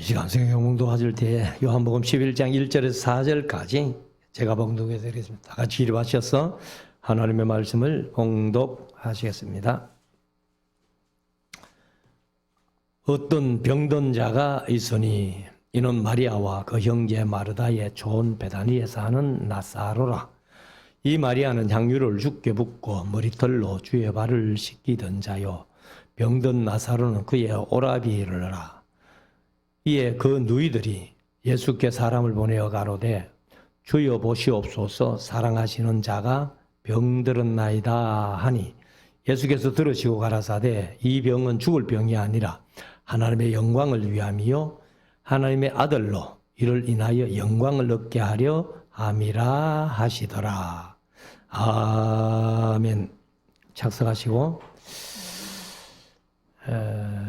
이 시간 성경 봉독하실 때 요한복음 11장 1절에서 4절까지 제가 봉독해 드리겠습니다. 다 같이 일어나셔서 하나님의 말씀을 봉독하시겠습니다. 어떤 병든 자가 있으니 이는 마리아와 그 형제 마르다의 촌 베다니에 사는 나사로라. 이 마리아는 향유를 죽게 붓고 머리털로 주의 발을 씻기던 자요, 병든 나사로는 그의 오라비르라. 이에 그 누이들이 예수께 사람을 보내어 가로되 주여 보시옵소서, 사랑하시는 자가 병들었나이다 하니 예수께서 들으시고 가라사대 이 병은 죽을 병이 아니라 하나님의 영광을 위함이요 하나님의 아들로 이를 인하여 영광을 얻게 하려 함이라 하시더라. 아멘. 착석하시고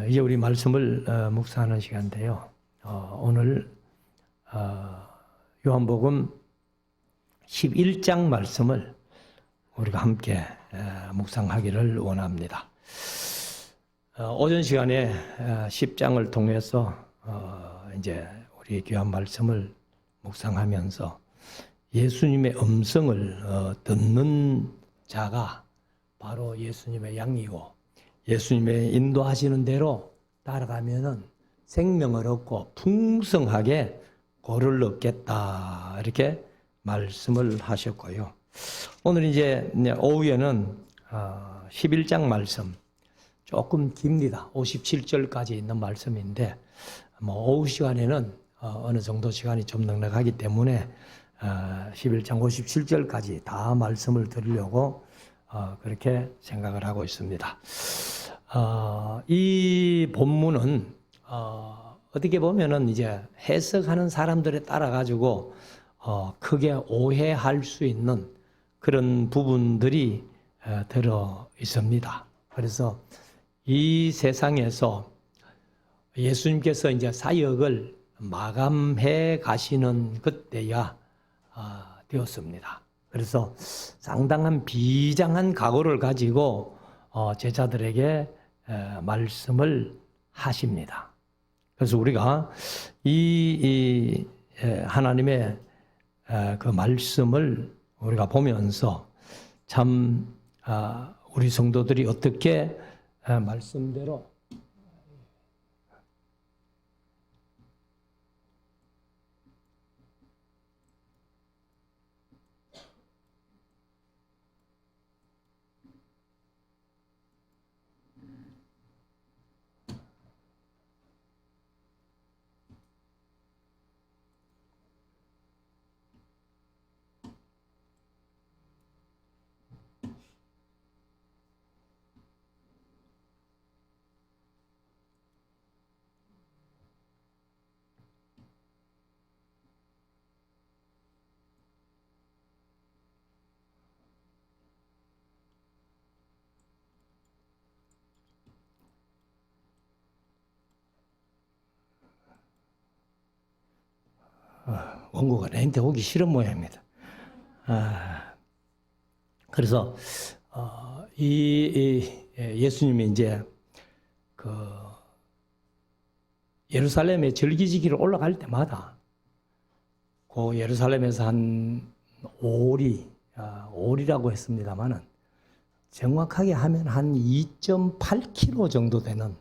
이제 우리 말씀을 묵상하는 시간인데요. 오늘 요한복음 11장 말씀을 우리가 함께 묵상하기를 원합니다. 오전 시간에 10장을 통해서 이제 우리 귀한 말씀을 묵상하면서 예수님의 음성을 듣는 자가 바로 예수님의 양이고 예수님의 인도하시는 대로 따라가면은 생명을 얻고 풍성하게 고를 얻겠다, 이렇게 말씀을 하셨고요. 오늘 이제 오후에는 11장 말씀 조금 깁니다. 57절까지 있는 말씀인데 오후 시간에는 어느 정도 시간이 좀 넉넉하기 때문에 11장 57절까지 다 말씀을 드리려고 그렇게 생각을 하고 있습니다. 이 본문은 어떻게 보면은 이제 해석하는 사람들에 따라 가지고 크게 오해할 수 있는 그런 부분들이 들어 있습니다. 그래서 이 세상에서 예수님께서 이제 사역을 마감해 가시는 그때야 되었습니다. 그래서 상당한 비장한 각오를 가지고 제자들에게 말씀을 하십니다. 그래서 우리가 이 하나님의 그 말씀을 우리가 보면서 참 우리 성도들이 어떻게 말씀대로 원고가 내한테 오기 싫은 모양입니다. 그래서 예수님이 이제 그 예루살렘에 절기지기로 올라갈 때마다 그 예루살렘에서 한 5리라고 했습니다만은 정확하게 하면 한 2.8km 정도 되는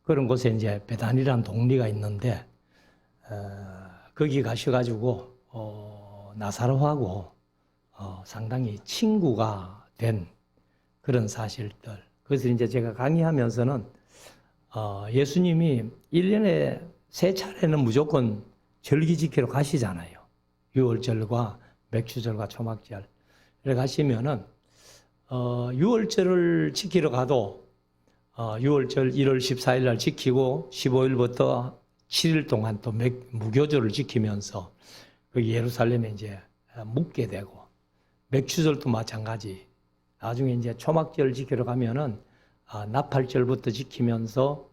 그런 곳에 이제 베다니라는 동리가 있는데 거기 가셔가지고 나사로하고 상당히 친구가 된 그런 사실들. 그래서 이제 제가 강의하면서는 예수님이 1년에 3차례는 무조건 절기 지키러 가시잖아요. 유월절과 맥주절과 초막절. 이렇게 가시면은 6월절을 지키러 가도 6월절 1월 14일 날 지키고 15일부터 7일 동안 또 무교절을 지키면서 그 예루살렘에 이제 묵게 되고, 맥추절도 마찬가지. 나중에 이제 초막절 지키러 가면은 나팔절부터 지키면서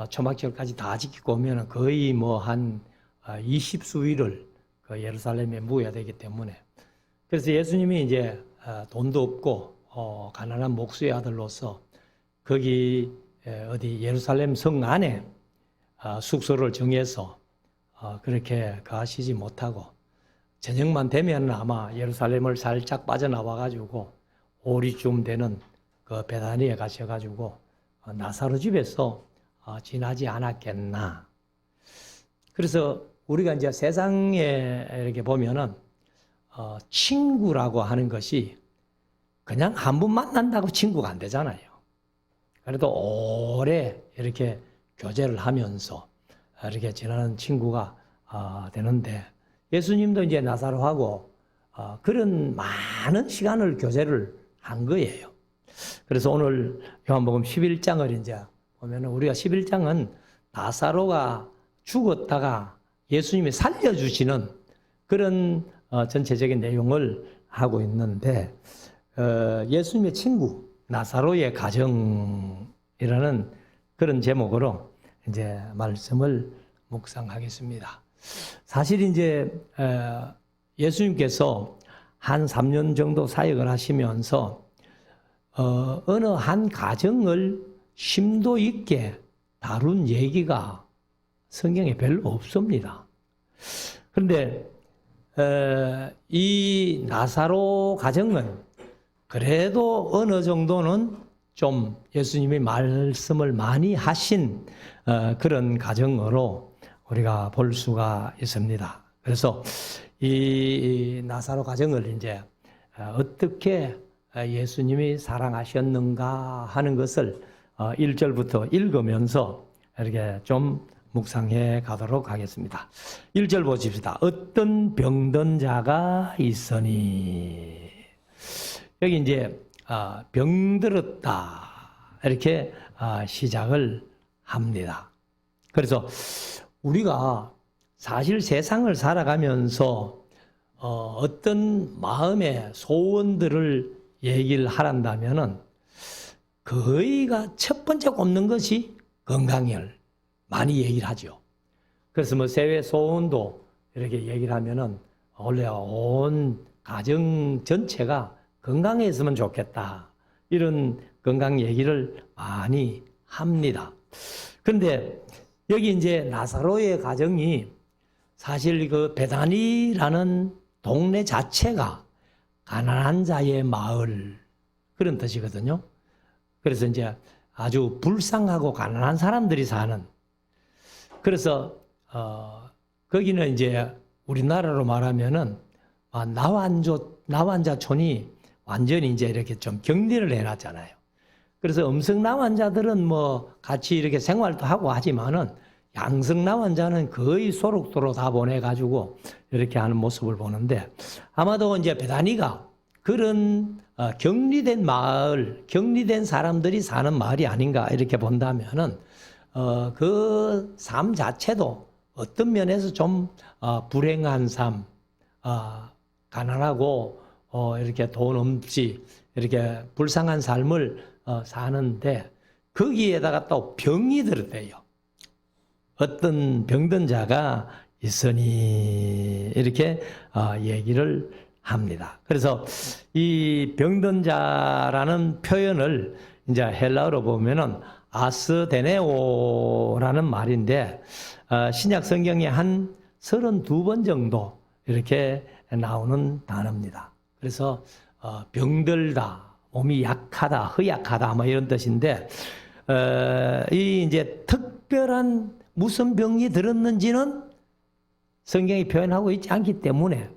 초막절까지 다 지키고 오면은 거의 뭐 한 20수일을 그 예루살렘에 묵어야 되기 때문에, 그래서 예수님이 이제 돈도 없고 가난한 목수의 아들로서 거기 어디 예루살렘 성 안에 숙소를 정해서 그렇게 가시지 못하고 저녁만 되면 아마 예루살렘을 살짝 빠져나와 가지고 오리쯤 되는 그 베다니에 가셔가지고 나사로 집에서 지나지 않았겠나. 그래서 우리가 이제 세상에 이렇게 보면은 친구라고 하는 것이 그냥 한 번 만난다고 친구가 안 되잖아요. 그래도 오래 이렇게 교제를 하면서 이렇게 지나는 친구가 되는데 예수님도 이제 나사로하고 그런 많은 시간을 교제를 한 거예요. 그래서 오늘 요한복음 11장을 이제 보면은 우리가 11장은 나사로가 죽었다가 예수님이 살려주시는 그런 전체적인 내용을 하고 있는데 예수님의 친구 나사로의 가정이라는 그런 제목으로 이제 말씀을 묵상하겠습니다. 사실 이제 예수님께서 한 3년 정도 사역을 하시면서 어느 한 가정을 심도 있게 다룬 얘기가 성경에 별로 없습니다. 그런데 이 나사로 가정은 그래도 어느 정도는 좀 예수님이 말씀을 많이 하신 그런 가정으로 우리가 볼 수가 있습니다. 그래서 이 나사로 가정을 이제 어떻게 예수님이 사랑하셨는가 하는 것을 1절부터 읽으면서 이렇게 좀 묵상해 가도록 하겠습니다. 1절 보십시다. 어떤 병든 자가 있으니. 여기 이제 병들었다 이렇게 시작을 합니다. 그래서 우리가 사실 세상을 살아가면서 어떤 마음의 소원들을 얘기를 하란다면은 거의가 첫 번째 꼽는 것이 건강을 많이 얘기를 하죠. 그래서 뭐 세외 소원도 이렇게 얘기를 하면은 원래 온 가정 전체가 건강했으면 좋겠다. 이런 건강 얘기를 많이 합니다. 그런데 여기 이제 나사로의 가정이 사실 그 베다니라는 동네 자체가 가난한 자의 마을 그런 뜻이거든요. 그래서 이제 아주 불쌍하고 가난한 사람들이 사는. 그래서 거기는 이제 우리나라로 말하면은 나환자촌이 완전히 이제 이렇게 좀 격리를 해놨잖아요. 그래서 음성나환자들은 뭐 같이 이렇게 생활도 하고 하지만은 양성나환자는 거의 소록도로 다 보내가지고 이렇게 하는 모습을 보는데 아마도 이제 베다니가 그런 격리된 마을, 격리된 사람들이 사는 마을이 아닌가 이렇게 본다면은 그 삶 자체도 어떤 면에서 좀 불행한 삶, 가난하고 이렇게 돈 없이 이렇게 불쌍한 삶을 사는데 거기에다가 또 병이 들었대요. 어떤 병든 자가 있으니 이렇게 얘기를 합니다. 그래서 이 병든 자라는 표현을 이제 헬라어로 보면은 아스데네오라는 말인데 신약 성경에 한 32번 정도 이렇게 나오는 단어입니다. 그래서 병들다, 몸이 약하다, 허약하다 뭐 이런 뜻인데 이 이제 특별한 무슨 병이 들었는지는 성경이 표현하고 있지 않기 때문에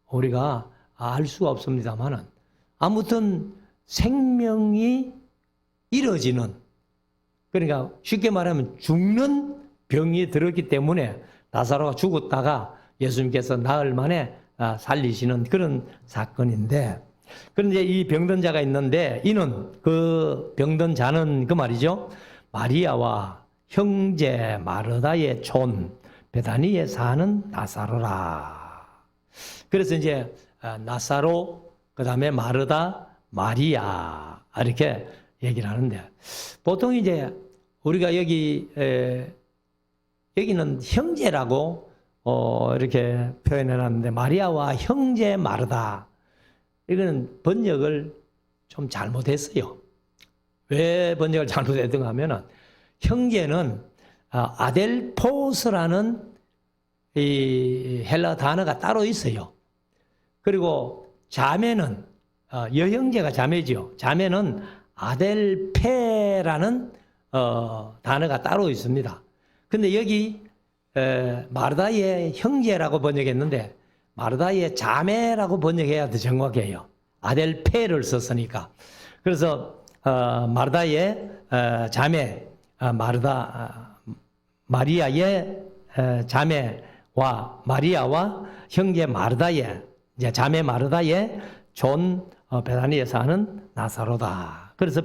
우리가 알 수가 없습니다만은 아무튼 생명이 이뤄지는, 그러니까 쉽게 말하면 죽는 병이 들었기 때문에 나사로가 죽었다가 예수님께서 나흘 만에 살리시는 그런 사건인데, 그런데 이 병든 자가 있는데 이는 그 병든 자는 그 말이죠, 마리아와 형제 마르다의 촌 베다니에 사는 나사로라. 그래서 이제 나사로, 그 다음에 마르다, 마리아 이렇게 얘기를 하는데 보통 이제 우리가 여기는 형제라고 이렇게 표현해놨는데 마리아와 형제 마르다, 이거는 번역을 좀 잘못했어요. 왜 번역을 잘못했던가 하면은 형제는 아델포스라는 이 헬라 단어가 따로 있어요. 그리고 자매는 여형제가 자매죠. 자매는 아델페라는 단어가 따로 있습니다. 근데 여기 마르다의 형제라고 번역했는데 마르다의 자매라고 번역해야 더 정확해요. 아델페를 썼으니까. 그래서 마르다의 자매, 마리아의 자매와 마리아와 형제 마르다의 이제 자매 마르다의 존 베다니에 사는 나사로다. 그래서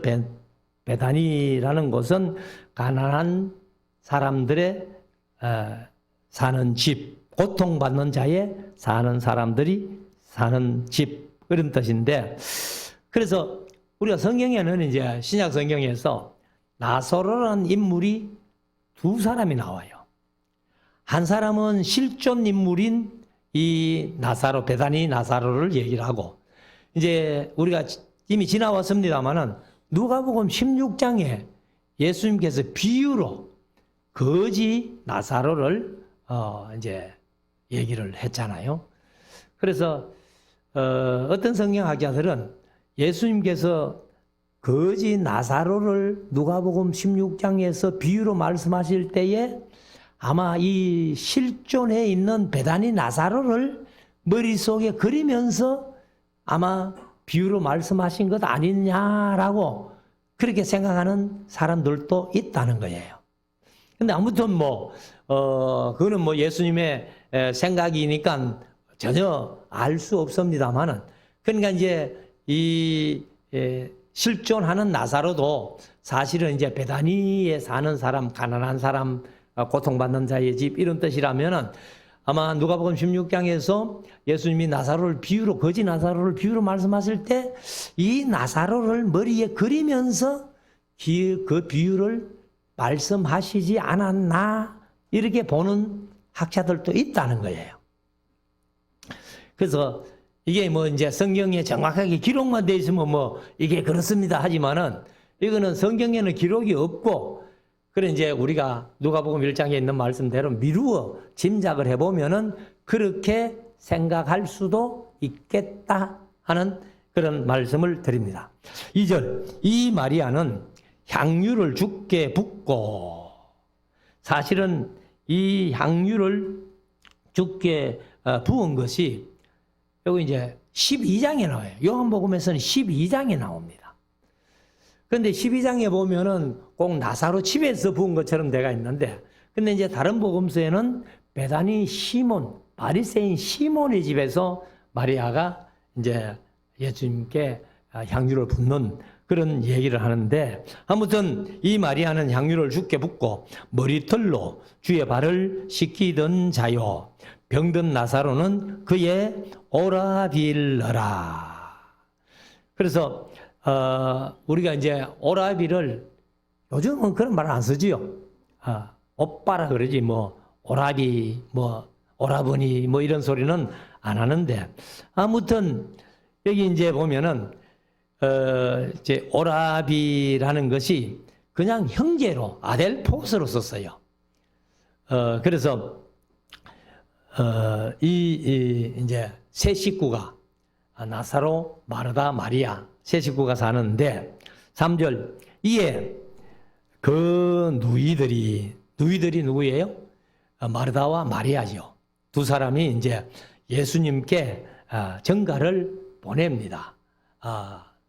베다니라는 곳은 가난한 사람들의 사는 집, 고통받는 자의 사는 사람들이 사는 집, 그런 뜻인데, 그래서 우리가 성경에는 이제 신약 성경에서 나사로라는 인물이 두 사람이 나와요. 한 사람은 실존 인물인 이 나사로, 베다니 나사로를 얘기를 하고, 이제 우리가 이미 지나왔습니다만은 누가복음 16장에 예수님께서 비유로 거지 나사로를 이제 얘기를 했잖아요. 그래서 어떤 성경학자들은 예수님께서 거지 나사로를 누가복음 16장에서 비유로 말씀하실 때에 아마 이 실존에 있는 베다니 나사로를 머릿속에 그리면서 아마 비유로 말씀하신 것 아니냐라고 그렇게 생각하는 사람들도 있다는 거예요. 근데 아무튼 그거는 예수님의 생각이니까 전혀 알 수 없습니다만은, 그러니까 이제 이 실존하는 나사로도 사실은 이제 베다니에 사는 사람, 가난한 사람, 고통받는 자의 집, 이런 뜻이라면은 아마 누가복음 16장에서 예수님이 나사로를 비유로, 거지 나사로를 비유로 말씀하실 때 이 나사로를 머리에 그리면서 그 비유를 말씀하시지 않았나, 이렇게 보는 학자들도 있다는 거예요. 그래서 이게 이제 성경에 정확하게 기록만 되어 있으면 이게 그렇습니다 하지만은, 이거는 성경에는 기록이 없고, 그래 이제 우리가 누가복음 1장에 있는 말씀대로 미루어 짐작을 해보면은 그렇게 생각할 수도 있겠다 하는 그런 말씀을 드립니다. 2절, 이 마리아는 향유를 주께 붓고, 사실은 이 향유를 주께 부은 것이 여기 이제 12장에 나와요. 요한복음에서는 12장에 나옵니다. 그런데 12장에 보면은 꼭 나사로 집에서 부은 것처럼 되어 있는데, 근데 이제 다른 복음서에는 베다니 시몬, 바리새인 시몬의 집에서 마리아가 이제 예수님께 향유를 붓는 그런 얘기를 하는데, 아무튼 이 마리아는 향유를 주께 붓고 머리털로 주의 발을 씻기던 자요, 병든 나사로는 그의 오라빌러라. 그래서 우리가 이제 오라비를 요즘은 그런 말을 안 쓰지요. 오빠라 그러지 오라비, 오라버니 이런 소리는 안 하는데, 아무튼 여기 이제 보면은 이제 오라비라는 것이 그냥 형제로 아델포스로 썼어요. 그래서 이제 세 식구가 나사로, 마르다, 마리아 세 식구가 사는데, 3절, 이에 그 누이들이 누구예요? 마르다와 마리아죠. 두 사람이 이제 예수님께 전가를 보냅니다.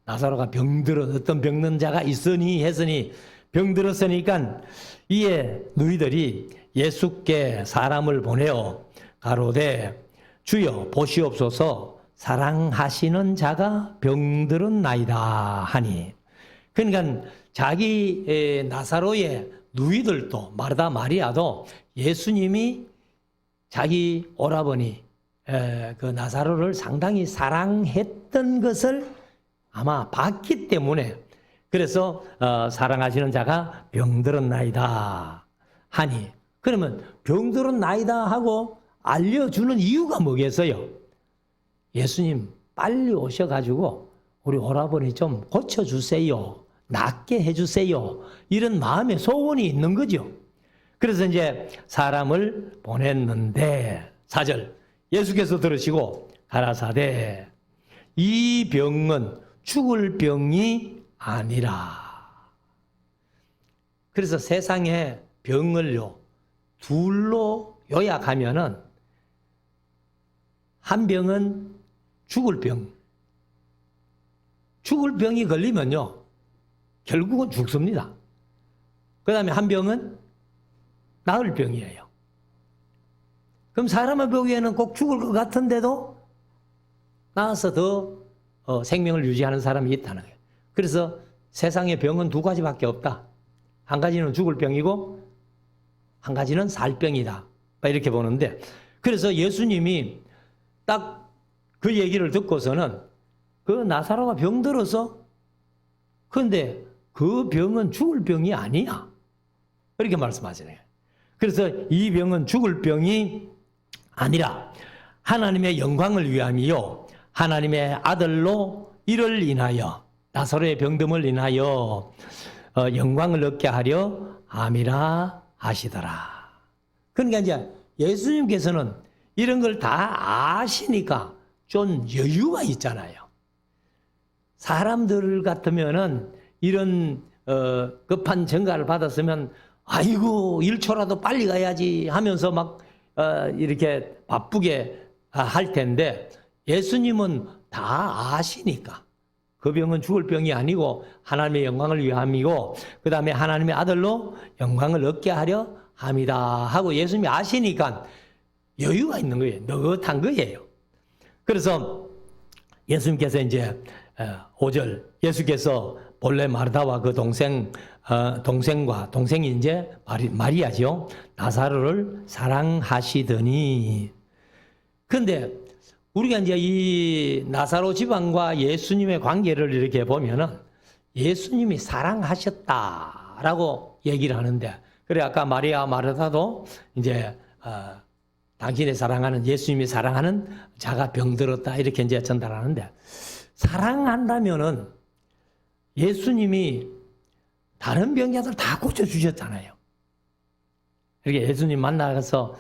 나사로가 어떤 병든 자가 있으니 했으니 병들었으니까 이에 누이들이 예수께 사람을 보내어 가로되 주여 보시옵소서 사랑하시는 자가 병들었나이다 하니, 그러니까 자기 나사로의 누이들도 마르다 마리아도 예수님이 자기 오라버니 그 나사로를 상당히 사랑했던 것을 아마 봤기 때문에, 그래서 사랑하시는 자가 병들었나이다 하니, 그러면 병들었나이다 하고 알려주는 이유가 뭐겠어요? 예수님 빨리 오셔가지고 우리 오라버니 좀 고쳐주세요, 낫게 해주세요, 이런 마음의 소원이 있는 거죠. 그래서 이제 사람을 보냈는데 4절 예수께서 들으시고 가라사대 이 병은 죽을 병이 아니라. 그래서 세상에 병을요 둘로 요약하면은 한 병은 죽을 병. 죽을 병이 걸리면요 결국은 죽습니다. 그 다음에 한 병은 나을 병이에요. 그럼 사람을 보기에는 꼭 죽을 것 같은데도 나아서 더 생명을 유지하는 사람이 있다는 거예요. 그래서 세상에 병은 두 가지밖에 없다. 한 가지는 죽을 병이고 한 가지는 살 병이다. 이렇게 보는데, 그래서 예수님이 딱 그 얘기를 듣고서는 그 나사로가 병들어서, 그런데 그 병은 죽을 병이 아니야. 이렇게 말씀하시네요. 그래서 이 병은 죽을 병이 아니라 하나님의 영광을 위함이요 하나님의 아들로 이를 인하여 나사로의 병듦을 인하여 영광을 얻게 하려 함이라 하시더라. 그러니까 이제 예수님께서는 이런 걸 다 아시니까 좀 여유가 있잖아요. 사람들 같으면은 이런 급한 전가를 받았으면 아이고 1초라도 빨리 가야지 하면서 막 이렇게 바쁘게 할 텐데, 예수님은 다 아시니까 그 병은 죽을 병이 아니고 하나님의 영광을 위함이고 그 다음에 하나님의 아들로 영광을 얻게 하려 함이다 하고 예수님이 아시니까 여유가 있는 거예요. 느긋한 거예요. 그래서 예수님께서 이제 5절 예수께서 본래 마르다와 그 동생이 이제 마리아죠. 나사로를 사랑하시더니. 그런데 우리가 이제 이 나사로 집안과 예수님의 관계를 이렇게 보면은 예수님이 사랑하셨다라고 얘기를 하는데, 그래 아까 마리아 마르다도 이제 당신의 사랑하는 예수님이 사랑하는 자가 병들었다 이렇게 이제 전달하는데, 사랑한다면은 예수님이 다른 병자들 다 고쳐주셨잖아요. 이렇게 예수님 만나서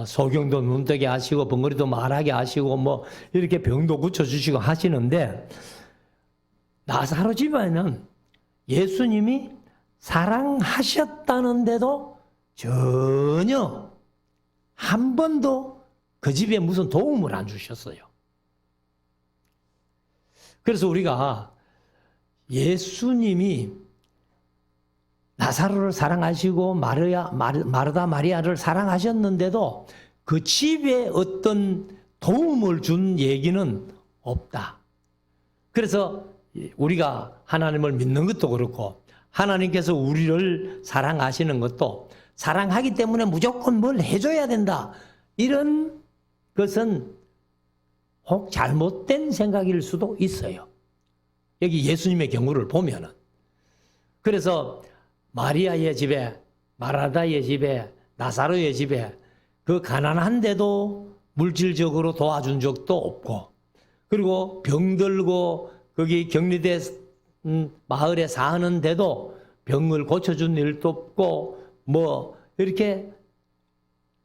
소경도 눈뜨게 하시고 벙어리도 말하게 하시고 뭐 이렇게 병도 고쳐주시고 하시는데, 나사로 집안에는 예수님이 사랑하셨다는데도 전혀 한 번도 그 집에 무슨 도움을 안 주셨어요. 그래서 우리가 예수님이 나사로를 사랑하시고 마르다 마리아를 사랑하셨는데도 그 집에 어떤 도움을 준 얘기는 없다. 그래서 우리가 하나님을 믿는 것도 그렇고 하나님께서 우리를 사랑하시는 것도 사랑하기 때문에 무조건 뭘 해줘야 된다, 이런 것은 혹 잘못된 생각일 수도 있어요. 여기 예수님의 경우를 보면은. 그래서 마리아의 집에, 마르다의 집에, 나사로의 집에 그 가난한데도 물질적으로 도와준 적도 없고, 그리고 병들고 거기 격리된 마을에 사는데도 병을 고쳐준 일도 없고 뭐 이렇게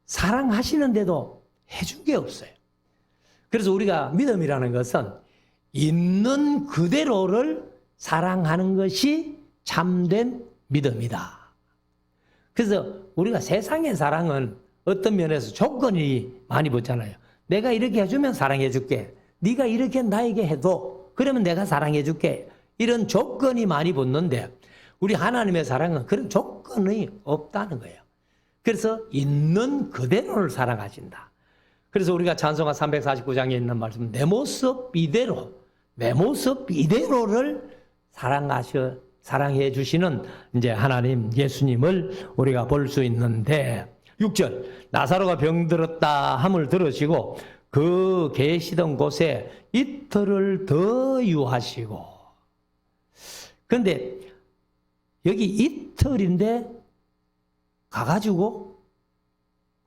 사랑하시는데도 해준 게 없어요. 그래서 우리가 믿음이라는 것은 있는 그대로를 사랑하는 것이 참된 믿음이다. 그래서 우리가 세상의 사랑은 어떤 면에서 조건이 많이 붙잖아요. 내가 이렇게 해주면 사랑해 줄게. 네가 이렇게 나에게 해도 그러면 내가 사랑해 줄게. 이런 조건이 많이 붙는데, 우리 하나님의 사랑은 그런 조건이 없다는 거예요. 그래서 있는 그대로를 사랑하신다. 그래서 우리가 찬송가 349장에 있는 말씀, 내 모습 이대로를 사랑해 주시는 이제 하나님 예수님을 우리가 볼 수 있는데, 6절 나사로가 병들었다 함을 들으시고 그 계시던 곳에 이틀을 더 유하시고. 그런데 여기 이틀인데 가가지고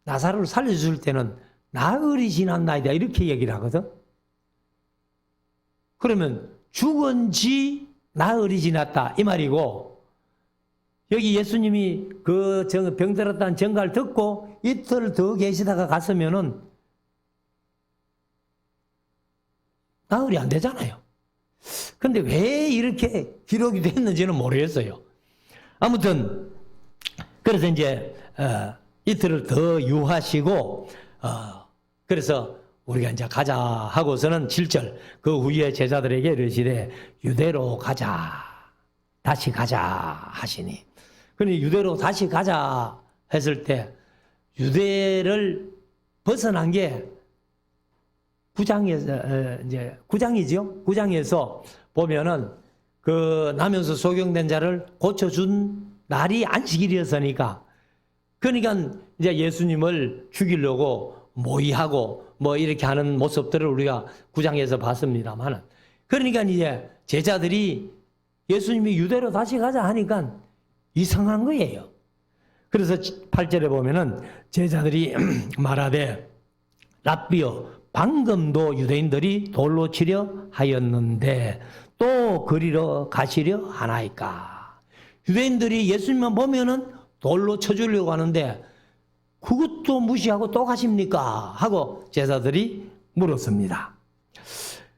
나사로를 살려줄 때는 나흘이 지났나이다 이렇게 얘기를 하거든. 그러면 죽은 지 나흘이 지났다 이 말이고, 여기 예수님이 그 병들었다는 전가를 듣고 이틀 더 계시다가 갔으면은 나흘이 안 되잖아요. 근데 왜 이렇게 기록이 됐는지는 모르겠어요. 아무튼 그래서 이제 이틀을 더 유하시고 그래서 우리가 이제 가자 하고서는 7절 그 후에 제자들에게 이르시되 유대로 가자 다시 가자 하시니 그러니 유대로 다시 가자 했을 때 유대를 벗어난 게 구장이죠. 구장에서 보면은 그 나면서 소경된 자를 고쳐준 날이 안식일이었으니까 그러니까 이제 예수님을 죽이려고 모의하고 뭐 이렇게 하는 모습들을 우리가 구장에서 봤습니다만 그러니까 이제 제자들이 예수님이 유대로 다시 가자 하니까 이상한 거예요. 그래서 8절에 보면은 제자들이 말하되 랍비여 방금도 유대인들이 돌로 치려 하였는데 또 그리러 가시려 하나이까. 유대인들이 예수님만 보면은 돌로 쳐주려고 하는데 그것도 무시하고 또 가십니까? 하고 제자들이 물었습니다.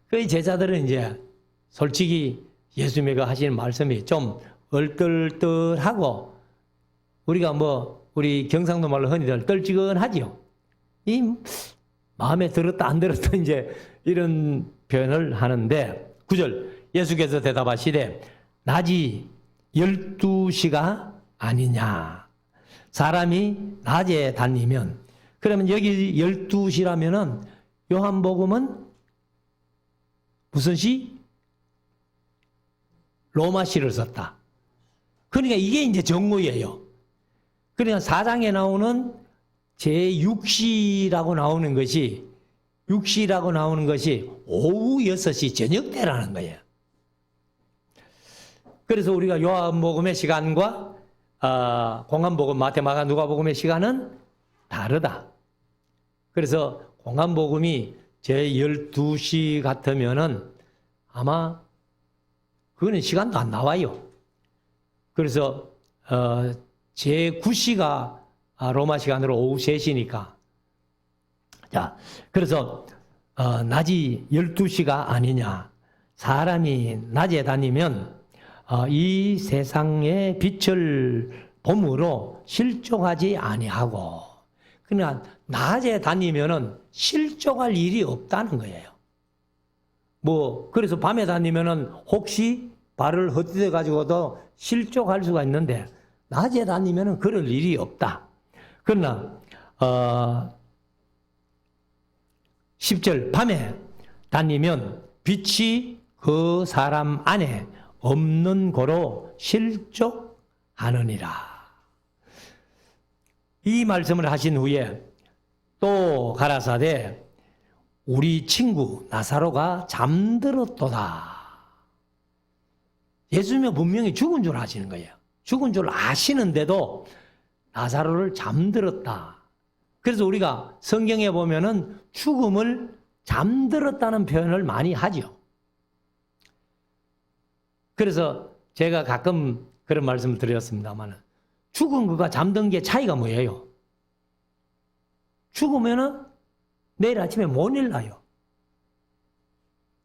그 제자들은 이제 솔직히 예수님이 하시는 말씀이 좀 얼떨떨하고 우리가 우리 경상도 말로 흔히들 떨지근하지요. 이 마음에 들었다 안 들었다 이제 이런 표현을 하는데 9절 예수께서 대답하시되 낮이 12시가 아니냐. 사람이 낮에 다니면 그러면 여기 12시라면은 요한복음은 무슨 시? 로마시를 썼다. 그러니까 이게 이제 정오예요. 그러니까 4장에 나오는 제6시라고 나오는 것이 6시라고 나오는 것이 오후 6시 저녁 때라는 거예요. 그래서 우리가 요한복음의 시간과 공안복음, 마태마가, 누가복음의 시간은 다르다. 그래서 공안복음이 제12시 같으면은 아마 그거는 시간도 안 나와요. 그래서 제9시가 로마 시간으로 오후 3시니까. 자, 그래서 낮이 12시가 아니냐. 사람이 낮에 다니면 이 세상의 빛을 봄으로 실족하지 아니하고 그냥 낮에 다니면은 실족할 일이 없다는 거예요. 그래서 밤에 다니면은 혹시 발을 헛디뎌 가지고도 실족할 수가 있는데 낮에 다니면은 그럴 일이 없다. 그러나 10절 밤에 다니면 빛이 그 사람 안에 없는 고로 실족하느니라. 이 말씀을 하신 후에 또 가라사대 우리 친구 나사로가 잠들었도다. 예수님은 분명히 죽은 줄 아시는 거예요. 죽은 줄 아시는데도 나사로를 잠들었다. 그래서 우리가 성경에 보면은 죽음을 잠들었다는 표현을 많이 하죠. 그래서 제가 가끔 그런 말씀을 드렸습니다만 죽은 것과 잠든 게 차이가 뭐예요? 죽으면은 내일 아침에 못 일어나요.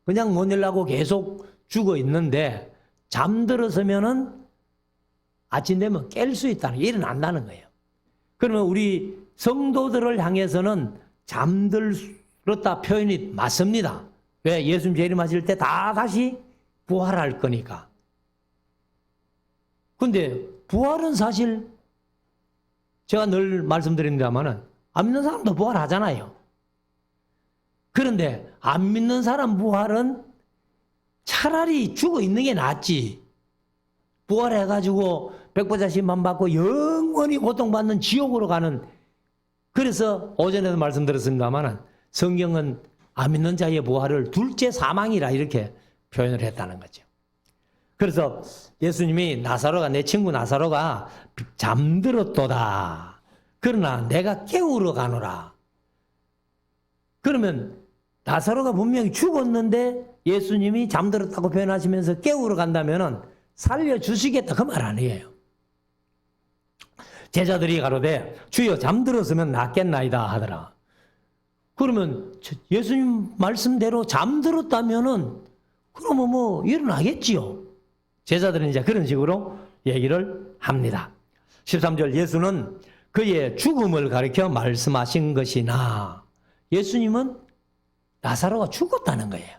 그냥 못 일어나고 계속 죽어 있는데 잠들었으면은 아침 되면 깰 수 있다는 게 일어난다는 거예요. 그러면 우리 성도들을 향해서는 잠들었다 표현이 맞습니다. 왜? 예수님 재림하실 때 다 다시 부활할 거니까. 근데 부활은 사실 제가 늘 말씀드립니다만은 안 믿는 사람도 부활하잖아요. 그런데 안 믿는 사람 부활은 차라리 죽어 있는 게 낫지. 부활해가지고 백보자신만 받고 영원히 고통받는 지옥으로 가는. 그래서 오전에도 말씀드렸습니다만은 성경은 안 믿는 자의 부활을 둘째 사망이라 이렇게 표현을 했다는 거죠. 그래서 예수님이 나사로가 내 친구 나사로가 잠들었도다. 그러나 내가 깨우러 가노라. 그러면 나사로가 분명히 죽었는데 예수님이 잠들었다고 표현하시면서 깨우러 간다면은 살려주시겠다 그 말 아니에요. 제자들이 가로되 주여 잠들었으면 낫겠나이다 하더라. 그러면 예수님 말씀대로 잠들었다면은 그러면 뭐 일어나겠지요. 제자들은 이제 그런 식으로 얘기를 합니다. 13절 예수는 그의 죽음을 가리켜 말씀하신 것이나 예수님은 나사로가 죽었다는 거예요.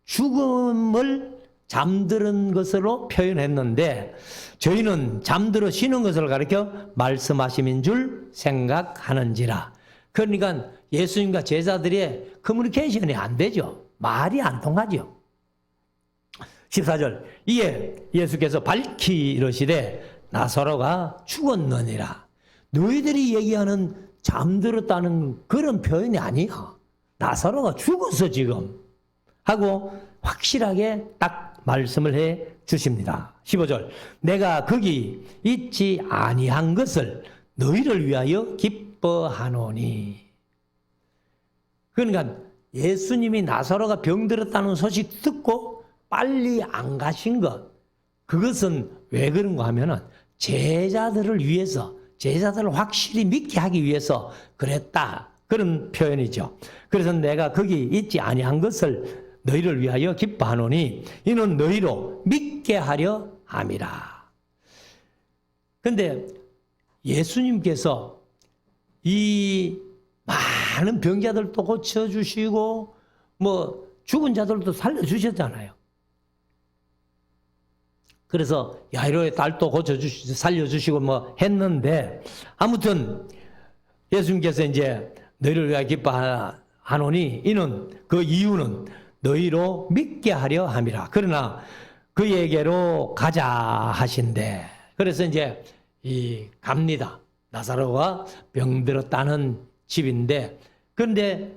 죽음을 잠드는 것으로 표현했는데 저희는 잠들어 쉬는 것을 가리켜 말씀하심인 줄 생각하는지라. 그러니까 예수님과 제자들의 커뮤니케이션이 안 되죠. 말이 안 통하죠. 14절 이에 예수께서 밝히 이르시되 나사로가 죽었느니라. 너희들이 얘기하는 잠들었다는 그런 표현이 아니야. 나사로가 죽었어 지금 하고 확실하게 딱 말씀을 해 주십니다. 15절 내가 거기 있지 아니한 것을 너희를 위하여 기뻐하노니. 그러니까 예수님이 나사로가 병들었다는 소식 듣고 빨리 안 가신 것, 그것은 왜 그런가 하면은 제자들을 위해서, 제자들을 확실히 믿게 하기 위해서 그랬다, 그런 표현이죠. 그래서 내가 거기 있지 아니한 것을 너희를 위하여 기뻐하노니 이는 너희로 믿게 하려 함이라. 그런데 예수님께서 이 많은 병자들도 고쳐주시고 뭐 죽은 자들도 살려주셨잖아요. 그래서 야이로의 딸도 고쳐주시고 살려주시고 뭐 했는데 아무튼 예수님께서 이제 너희를 위하여 기뻐하노니 이는 그 이유는 너희로 믿게 하려 함이라. 그러나 그에게로 가자 하신대. 그래서 이제 갑니다. 나사로가 병들었다는 집인데, 그런데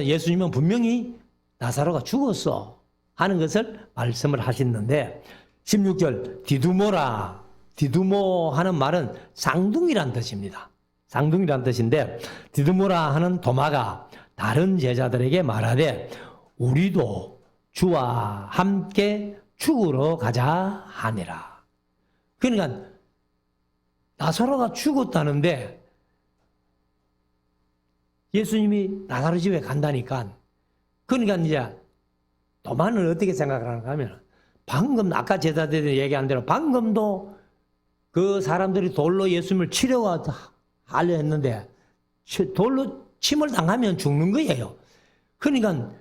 예수님은 분명히 나사로가 죽었어 하는 것을 말씀을 하시는데 16절 디두모라. 디두모 하는 말은 쌍둥이란 뜻입니다. 쌍둥이란 뜻인데 디두모라 하는 도마가 다른 제자들에게 말하되 우리도 주와 함께 죽으러 가자 하니라. 그러니까 나사로가 죽었다는데 예수님이 나사로 집에 간다니까. 그러니까 이제 도마는 어떻게 생각하는가 하면 방금 아까 제자들이 얘기한 대로 방금도 그 사람들이 돌로 예수님을 치려고 하려 했는데 돌로 침을 당하면 죽는 거예요. 그러니까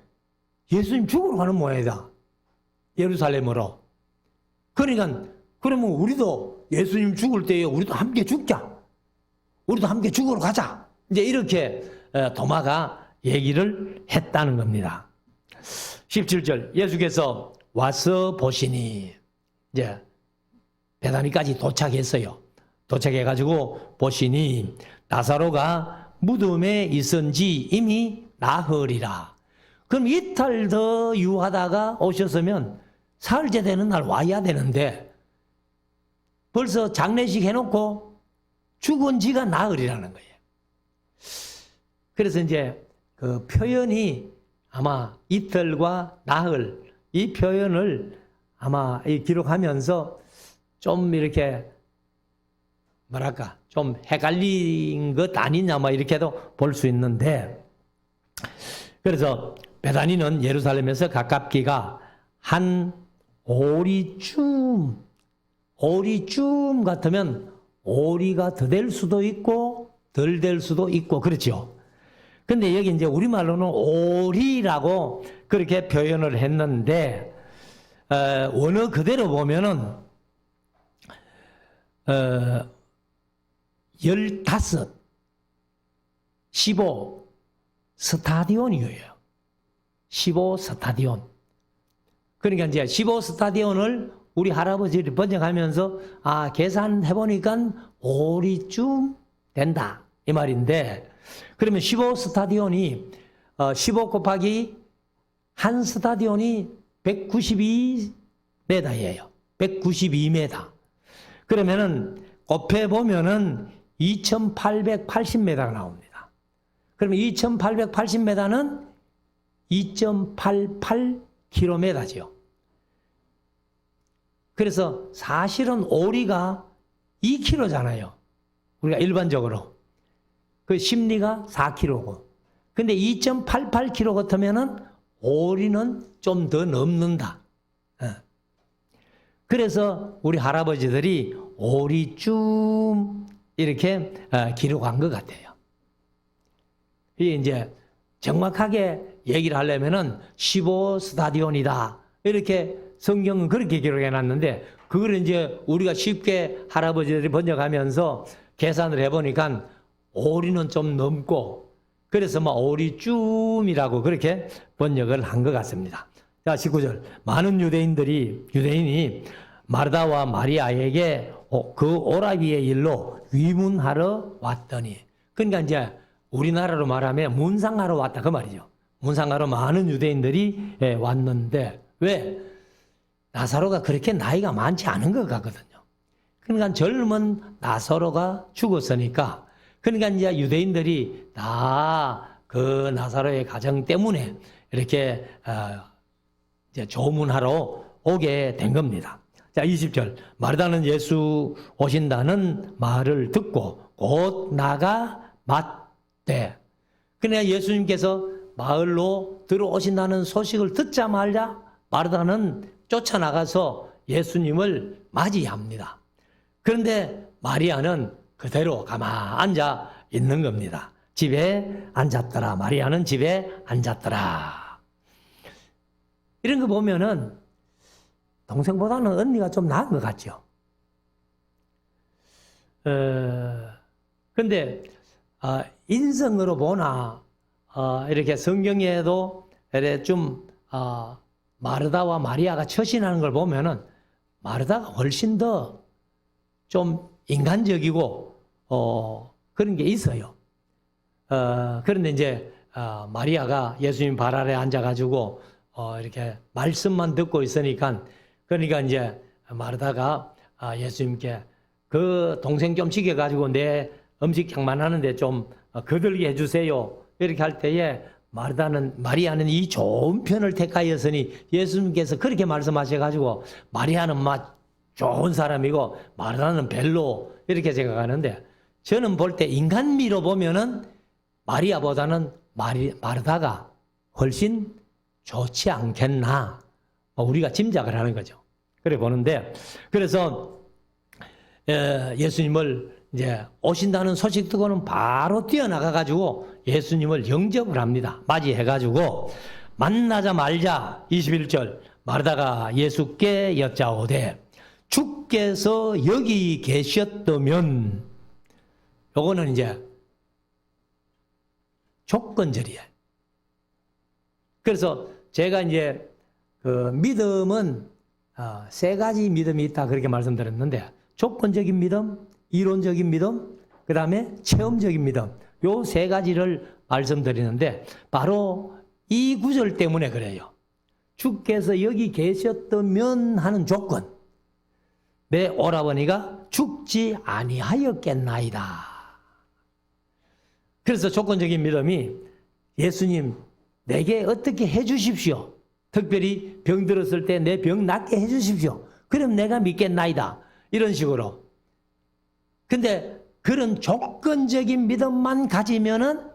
예수님 죽으러 가는 모양이다. 예루살렘으로. 그러니까 그러면 우리도 예수님 죽을 때에 우리도 함께 죽자. 우리도 함께 죽으러 가자. 이제 이렇게 도마가 얘기를 했다는 겁니다. 17절 예수께서 와서 보시니 이제 베다니까지 도착했어요. 도착해가지고 보시니 나사로가 무덤에 있은지 이미 나흘이라. 그럼 이틀 더 유하다가 오셨으면 사흘째 되는 날 와야 되는데 벌써 장례식 해놓고 죽은 지가 나흘이라는 거예요. 그래서 이제 그 표현이 아마 이틀과 나흘 이 표현을 아마 기록하면서 좀 이렇게 뭐랄까 좀 헷갈린 것 아니냐 뭐 이렇게도 볼 수 있는데, 그래서 베다니는 예루살렘에서 가깝기가 한 오리쯤 같으면 오리가 더 될 수도 있고 덜 될 수도 있고 그렇죠. 근데 여기 이제 우리말로는 오리라고 그렇게 표현을 했는데 원어 그대로 보면은 15, 15 스타디온이에요. 15 스타디온. 그러니까 이제 15 스타디온을 우리 할아버지를 번역하면서 계산해 보니까 오리쯤 된다 이 말인데, 그러면 15 스타디온이 15 곱하기 한 스타디온이 192m예요. 192m. 그러면은 곱해 보면은 2880m가 나옵니다. 그러면 2880m는 2.88km죠. 그래서 사실은 오리가 2km잖아요. 우리가 일반적으로. 그 심리가 4kg고. 근데 2.88kg 같으면은 오리는 좀 더 넘는다. 그래서 우리 할아버지들이 오리쯤 이렇게 기록한 것 같아요. 이게 이제 정확하게 얘기를 하려면은 15스타디온이다. 이렇게 성경은 그렇게 기록해 놨는데, 그걸 이제 우리가 쉽게 할아버지들이 번역하면서 계산을 해보니까 오리는 좀 넘고, 그래서 오리쯤이라고 그렇게 번역을 한 것 같습니다. 자, 19절. 많은 유대인이 마르다와 마리아에게 그 오라비의 일로 위문하러 왔더니, 그러니까 이제 우리나라로 말하면 문상하러 왔다 그 말이죠. 문상하러 많은 유대인들이 왔는데, 왜? 나사로가 그렇게 나이가 많지 않은 것 같거든요. 그러니까 젊은 나사로가 죽었으니까, 그러니까 이제 유대인들이 다 그 나사로의 가정 때문에 이렇게 이제 조문하러 오게 된 겁니다. 자, 20절. 마르다는 예수 오신다는 말을 듣고 곧 나가 맞대. 그러니까 예수님께서 마을로 들어오신다는 소식을 듣자마자 마르다는 쫓아나가서 예수님을 맞이합니다. 그런데 마리아는 그대로 가만 앉아 있는 겁니다. 집에 앉았더라. 마리아는 집에 앉았더라. 이런 거 보면은 동생보다는 언니가 좀 나은 것 같죠. 근데 인성으로 보나 이렇게 성경에도 좀 마르다와 마리아가 처신하는 걸 보면은 마르다가 훨씬 더 좀 인간적이고 그런 게 있어요. 그런데 이제 마리아가 예수님 발 아래 앉아가지고 이렇게 말씀만 듣고 있으니까, 그러니까 이제 마르다가 예수님께 그 동생 좀 지켜가지고 내 음식장만 하는데 좀 거들게 해주세요. 이렇게 할 때에 마리아는 이 좋은 편을 택하였으니 예수님께서 그렇게 말씀하셔가지고 마리아는 좋은 사람이고 마르다는 별로 이렇게 생각하는데, 저는 볼 때 인간미로 보면은 마리아보다는 마르다가 훨씬 좋지 않겠나, 우리가 짐작을 하는 거죠. 그래 보는데, 그래서 예수님을 이제 오신다는 소식 듣고는 바로 뛰어나가가지고 예수님을 영접을 합니다. 맞이해가지고 만나자마자 21절 마르다가 예수께 여짜오되 주께서 여기 계셨다면, 요거는 이제 조건절이에요. 그래서 제가 이제 그 믿음은 세 가지 믿음이 있다 그렇게 말씀드렸는데, 조건적인 믿음, 이론적인 믿음, 그 다음에 체험적인 믿음, 요 세 가지를 말씀드리는데 바로 이 구절 때문에 그래요. 주께서 여기 계셨다면 하는 조건, 내 오라버니가 죽지 아니하였겠나이다. 그래서 조건적인 믿음이 예수님 내게 어떻게 해주십시오. 특별히 병 들었을 때 내 병 낫게 해주십시오. 그럼 내가 믿겠나이다. 이런 식으로. 근데 그런 조건적인 믿음만 가지면은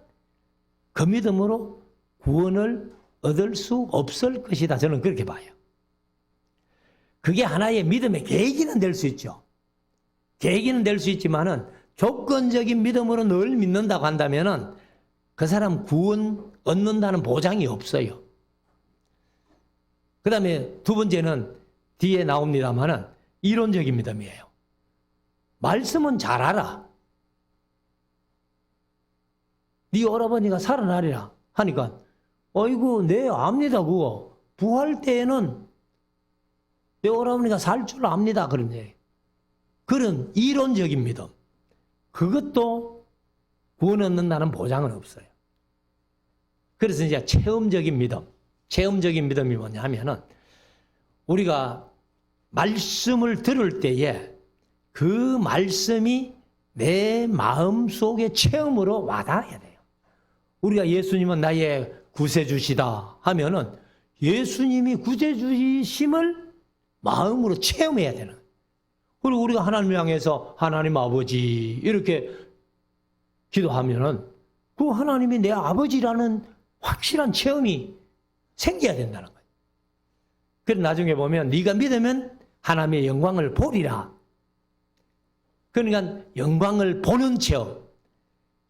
그 믿음으로 구원을 얻을 수 없을 것이다. 저는 그렇게 봐요. 그게 하나의 믿음의 계기는 될 수 있죠. 계기는 될 수 있지만은 조건적인 믿음으로 늘 믿는다고 한다면은 그 사람 구원 얻는다는 보장이 없어요. 그 다음에 두 번째는 뒤에 나옵니다만은 이론적인 믿음이에요. 말씀은 잘 알아. 네 오라버니가 살아나리라 하니까 어이구 네 압니다 그거. 부활 때에는 내 오라버니가 살 줄 압니다. 그런 이론적인 믿음. 그것도 구원 얻는다는 보장은 없어요. 그래서 이제 체험적인 믿음. 체험적인 믿음이 뭐냐 하면은 우리가 말씀을 들을 때에 그 말씀이 내 마음 속에 체험으로 와닿아야 돼요. 우리가 예수님은 나의 구세주시다 하면은 예수님이 구세주심을 마음으로 체험해야 되는. 그리고 우리가 하나님을 향해서 하나님 아버지 이렇게 기도하면은 그 하나님이 내 아버지라는 확실한 체험이 생겨야 된다는 거예요. 그래서 나중에 보면 네가 믿으면 하나님의 영광을 보리라. 그러니까 영광을 보는 체험.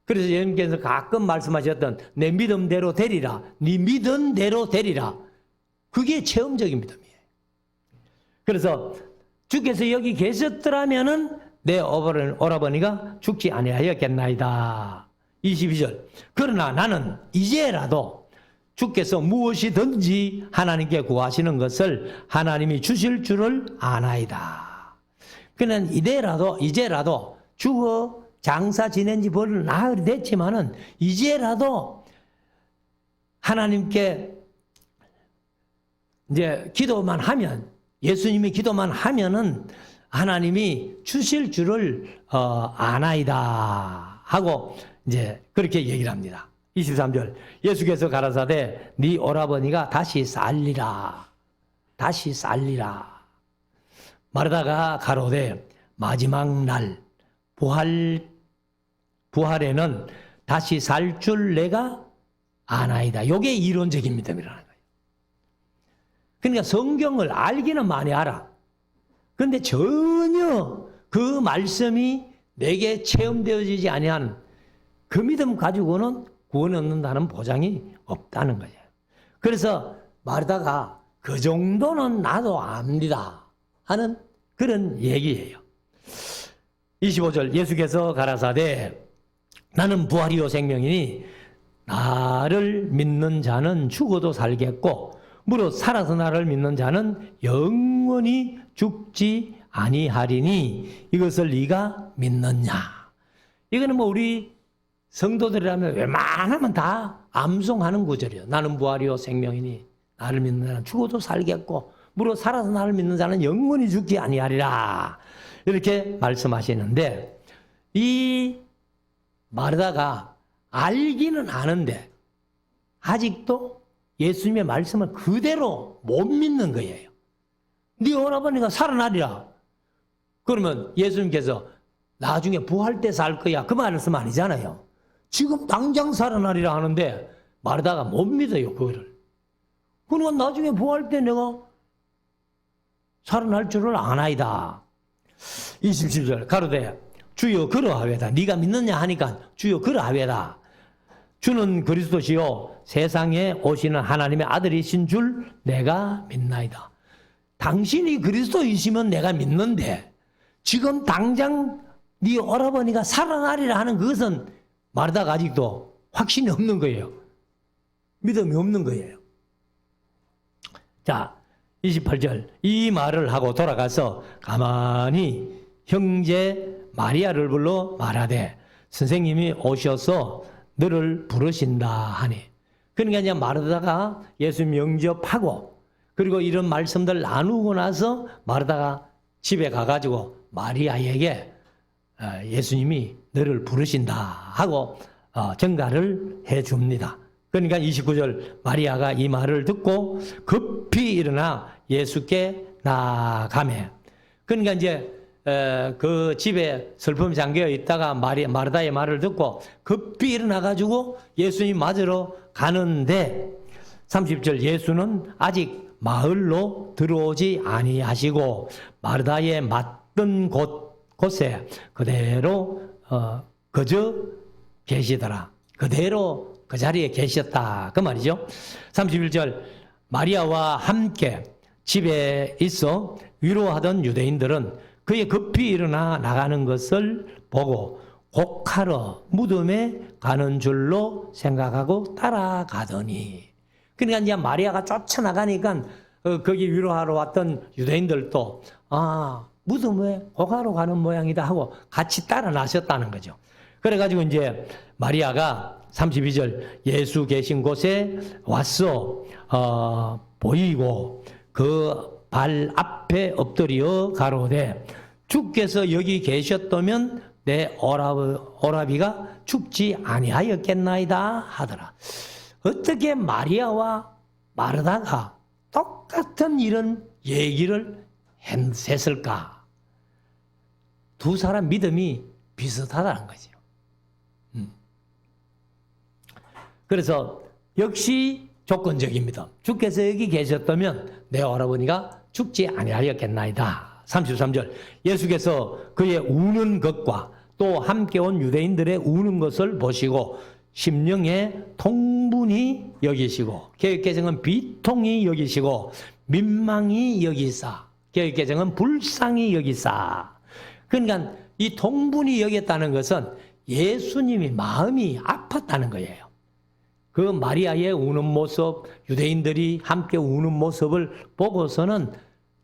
그래서 예수님께서 가끔 말씀하셨던 내 믿음대로 되리라. 네 믿은 대로 되리라. 그게 체험적인 믿음이에요. 그래서 주께서 여기 계셨더라면은 내 오라버니가 죽지 아니하였겠나이다. 22절. 그러나 나는 이제라도 주께서 무엇이든지 하나님께 구하시는 것을 하나님이 주실 줄을 아나이다. 그는 이제라도 죽어 장사 지낸 지 벌 나흘이 됐지만은 이제라도 하나님께 이제 기도만 하면, 예수님이 기도만 하면은 하나님이 주실 줄을 아나이다 하고 이제 그렇게 얘기를 합니다. 23절. 예수께서 가라사대 네 오라버니가 다시 살리라. 다시 살리라. 마르다가 가로되 마지막 날 부활에는 다시 살 줄 내가 아나이다. 이게 이론적인 믿음이라는 거예요. 그러니까 성경을 알기는 많이 알아. 그런데 전혀 그 말씀이 내게 체험되어지지 아니한 그 믿음 가지고는 구원 얻는다는 보장이 없다는 거예요. 그래서 마르다가 그 정도는 나도 압니다 하는 그런 얘기예요. 25절. 예수께서 가라사대 나는 부활이요 생명이니 나를 믿는 자는 죽어도 살겠고 무릇 살아서 나를 믿는 자는 영원히 죽지 아니하리니 이것을 네가 믿느냐. 이거는 뭐 우리 성도들이라면 웬만하면 다 암송하는 구절이에요. 나는 부활이요 생명이니 나를 믿는 자는 죽어도 살겠고 무릇 살아서 나를 믿는 자는 영원히 죽지 아니하리라. 이렇게 말씀하시는데 이 마르다가 알기는 아는데 아직도 예수님의 말씀을 그대로 못 믿는 거예요. 네 오라버니가 살아나리라. 그러면 예수님께서 나중에 부활 때 살 거야. 그 말씀 아니잖아요. 지금 당장 살아나리라 하는데 마르다가 못 믿어요, 그거를. 그러니까 나중에 부활 때 내가 살아날 줄을 아나이다. 27절. 가로되 주여 그러하외다. 네가 믿느냐 하니까 주여 그러하외다. 주는 그리스도시요 세상에 오시는 하나님의 아들이신 줄 내가 믿나이다. 당신이 그리스도이시면 내가 믿는데 지금 당장 네 오라버니가 살아나리라 하는 그것은 마르다가 아직도 확신이 없는 거예요. 믿음이 없는 거예요. 자, 28절. 이 말을 하고 돌아가서 가만히 형제 마리아를 불러 말하되 선생님이 오셔서 너를 부르신다 하니. 그러니까 이제 마르다가 예수님 영접하고 그리고 이런 말씀들 나누고 나서 마르다가 집에 가가지고 마리아에게 예수님이 너를 부르신다 하고 전가를 해줍니다. 그러니까 29절. 마리아가 이 말을 듣고 급히 일어나 예수께 나가매. 그러니까 이제 그 집에 슬픔이 잠겨 있다가 마르다의 말을 듣고 급히 일어나가지고 예수님 맞으러 가는데 30절. 예수는 아직 마을로 들어오지 아니하시고 마르다의 맞던 곳에 그대로 거저 계시더라. 그대로 그 자리에 계셨다. 그 말이죠. 31절. 마리아와 함께 집에 있어 위로하던 유대인들은 그의 급히 일어나 나가는 것을 보고 곡하러 무덤에 가는 줄로 생각하고 따라가더니. 그러니까 이제 마리아가 쫓아나가니까 거기 위로하러 왔던 유대인들도 무덤에 곡하러 가는 모양이다 하고 같이 따라 나셨다는 거죠. 그래가지고 이제 마리아가 32절. 예수 계신 곳에 왔어 보이고 그 발 앞에 엎드려 가로되 주께서 여기 계셨다면 내 오라비가 죽지 아니하였겠나이다 하더라. 어떻게 마리아와 마르다가 똑같은 이런 얘기를 했을까? 두 사람 믿음이 비슷하다는 거죠. 그래서 역시 조건적입니다. 주께서 여기 계셨다면 내 오라버니가 죽지 아니하였겠나이다. 33절 예수께서 그의 우는 것과 또 함께 온 유대인들의 우는 것을 보시고 심령에 통분히 여기시고, 개역개정은 비통히 여기시고 민망히 여기사, 개역개정은 불쌍히 여기사. 그러니까 이 통분히 여겼다는 것은 예수님이 마음이 아팠다는 거예요. 그 마리아의 우는 모습, 유대인들이 함께 우는 모습을 보고서는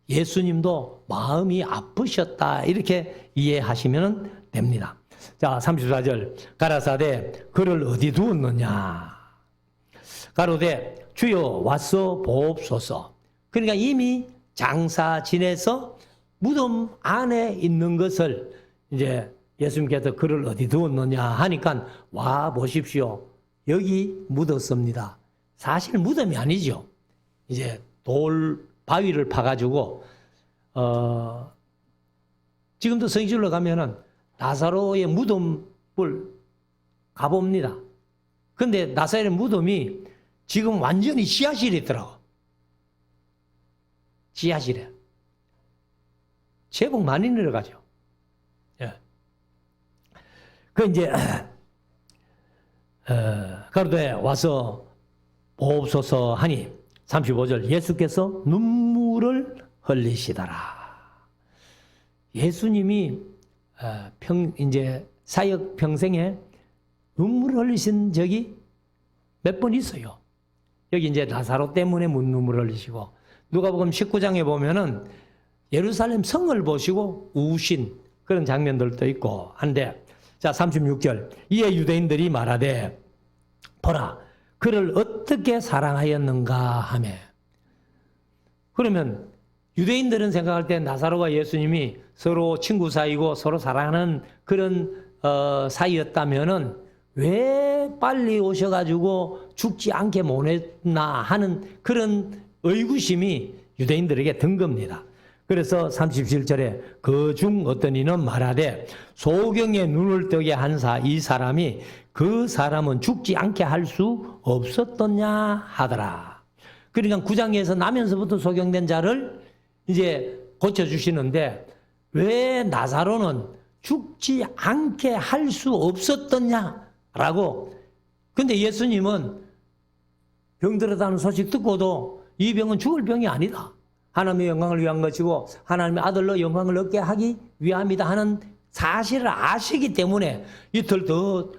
예수님도 마음이 아프셨다, 이렇게 이해하시면 됩니다. 자, 34절 가라사대 그를 어디 두었느냐. 가로되 주여 와서 보옵소서. 그러니까 이미 장사 지내서 무덤 안에 있는 것을 이제 예수님께서 그를 어디 두었느냐 하니까 와 보십시오. 여기 묻었습니다. 사실 무덤이 아니죠. 이제 돌 바위를 파가지고 지금도 성지로 가면은 나사로의 무덤을 가봅니다. 근데 나사로의 무덤이 지금 완전히 지하실에 있더라고. 지하실에. 제법 많이 내려가죠. 예. 그 이제 가로되 와서 보옵소서 하니 35절 예수께서 눈물을 흘리시더라. 예수님이 이제 사역 평생에 눈물을 흘리신 적이 몇 번 있어요. 여기 이제 나사로 때문에 눈물을 흘리시고, 누가복음 19장에 보면은 예루살렘 성을 보시고 우신 그런 장면들도 있고 한데, 자 36절 이에 유대인들이 말하되 보라 그를 어떻게 사랑하였는가 하며. 그러면 유대인들은 생각할 때 나사로와 예수님이 서로 친구 사이고 서로 사랑하는 그런 사이였다면은 왜 빨리 오셔가지고 죽지 않게 못했나 하는 그런 의구심이 유대인들에게 든 겁니다. 그래서 37절에 그 중 어떤 이는 말하되 소경의 눈을 뜨게 한 이 사람이 그 사람은 죽지 않게 할 수 없었더냐 하더라. 그러니까 9장에서 나면서부터 소경된 자를 이제 고쳐주시는데 왜 나사로는 죽지 않게 할 수 없었더냐라고. 근데 예수님은 병들었다는 소식 듣고도 이 병은 죽을 병이 아니다. 하나님의 영광을 위한 것이고 하나님의 아들로 영광을 얻게 하기 위함이다 하는 사실을 아시기 때문에 이틀 더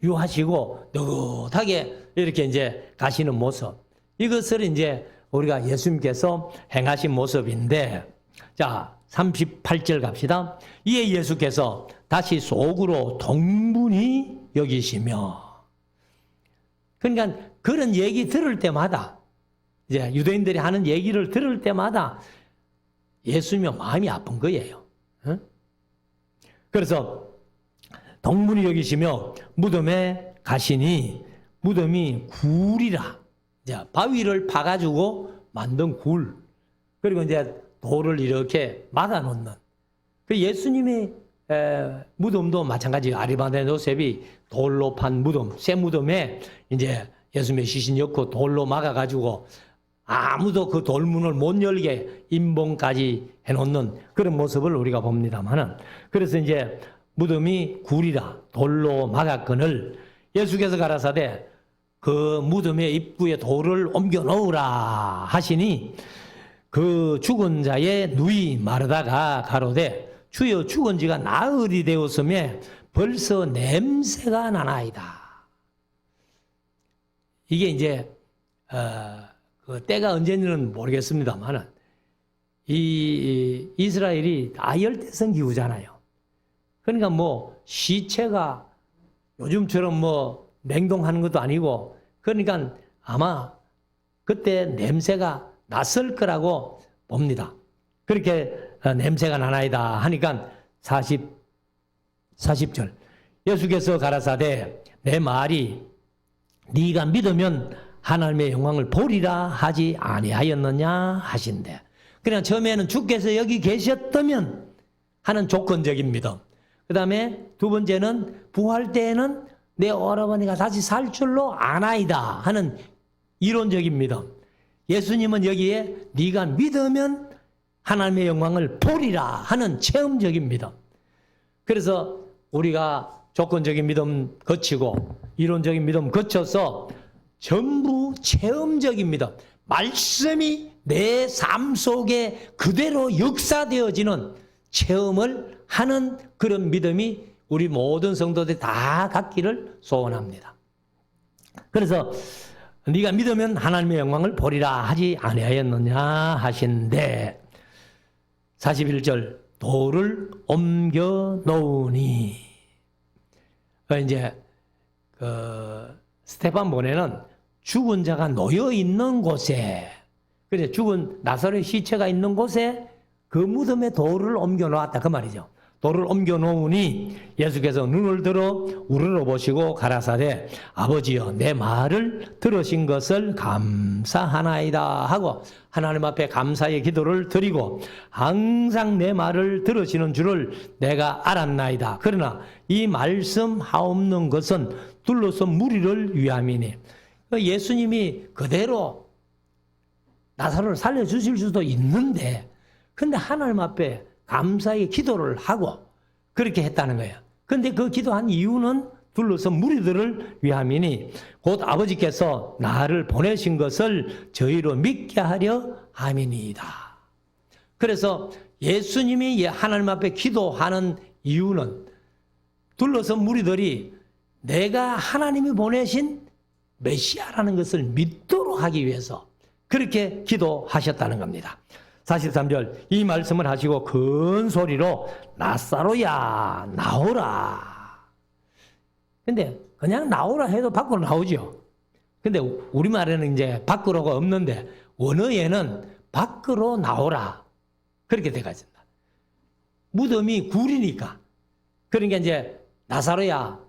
유하시고 느긋하게 이렇게 이제 가시는 모습. 이것을 이제 우리가 예수님께서 행하신 모습인데, 자 38절 갑시다. 이에 예수께서 다시 속으로 동분히 여기시며. 그러니까 그런 얘기 들을 때마다, 이제 유대인들이 하는 얘기를 들을 때마다 예수님의 마음이 아픈 거예요. 그래서 동분히 여기시며 무덤에 가시니 무덤이 굴이라. 이제 바위를 파가지고 만든 굴. 그리고 이제 돌을 이렇게 막아놓는. 그 예수님의 무덤도 마찬가지. 아리마대 요셉이 돌로 판 무덤, 새 무덤에 이제 예수님의 시신 넣고 돌로 막아가지고 아무도 그 돌문을 못 열게 임봉까지 해놓는 그런 모습을 우리가 봅니다만은, 그래서 이제 무덤이 굴이라 돌로 막았거늘 예수께서 가라사대 그 무덤의 입구에 돌을 옮겨 놓으라 하시니 그 죽은 자의 누이 마르다가 가로되 주여 죽은 지가 나흘이 되었으며 벌써 냄새가 나나이다. 이게 이제 그 때가 언제인지는 모르겠습니다만은 이 이스라엘이 다열대성 기후잖아요. 그러니까 뭐 시체가 요즘처럼 뭐 냉동하는 것도 아니고, 그러니까 아마 그때 냄새가 났을 거라고 봅니다. 그렇게 냄새가 나나이다 하니까 40절 예수께서 가라사대 내 말이 네가 믿으면 하나님의 영광을 보리라 하지 아니하였느냐 하신대. 그냥 처음에는 주께서 여기 계셨다면 하는 조건적인 믿음. 그 다음에 두 번째는 부활 때에는 내 오라버니가 다시 살 줄로 아나이다 하는 이론적인 믿음. 예수님은 여기에 네가 믿으면 하나님의 영광을 보리라 하는 체험적인 믿음. 그래서 우리가 조건적인 믿음 거치고 이론적인 믿음 거쳐서 전부 체험적인 믿음, 말씀이 내 삶 속에 그대로 역사되어지는 체험을 하는 그런 믿음이 우리 모든 성도들이 다 갖기를 소원합니다. 그래서 네가 믿으면 하나님의 영광을 보리라 하지 아니하였느냐 하신데 41절 돌을 옮겨 놓으니 이제 스데반보네는 죽은 자가 놓여 있는 곳에 그래 죽은 나사로의 시체가 있는 곳에 그 무덤에 돌을 옮겨 놓았다 그 말이죠. 돌을 옮겨 놓으니 예수께서 눈을 들어 우러러 보시고 가라사대 아버지여 내 말을 들으신 것을 감사하나이다 하고 하나님 앞에 감사의 기도를 드리고 항상 내 말을 들으시는 줄을 내가 알았나이다. 그러나 이 말씀하옵는 것은 둘러서 무리를 위함이니 예수님이 그대로 나사로를 살려주실 수도 있는데 근데 하나님 앞에 감사의 기도를 하고 그렇게 했다는 거예요. 그런데 그 기도한 이유는 둘러서 무리들을 위함이니 곧 아버지께서 나를 보내신 것을 저희로 믿게 하려 함이니이다. 그래서 예수님이 하나님 앞에 기도하는 이유는 둘러서 무리들이 내가 하나님이 보내신 메시아라는 것을 믿도록 하기 위해서 그렇게 기도하셨다는 겁니다. 43절 이 말씀을 하시고 큰 소리로 나사로야 나오라. 근데 그냥 나오라 해도 밖으로 나오죠. 근데 우리말에는 이제 밖으로가 없는데 원어에는 밖으로 나오라 그렇게 돼가 있습니다. 무덤이 굴이니까 그러니까 이제 나사로야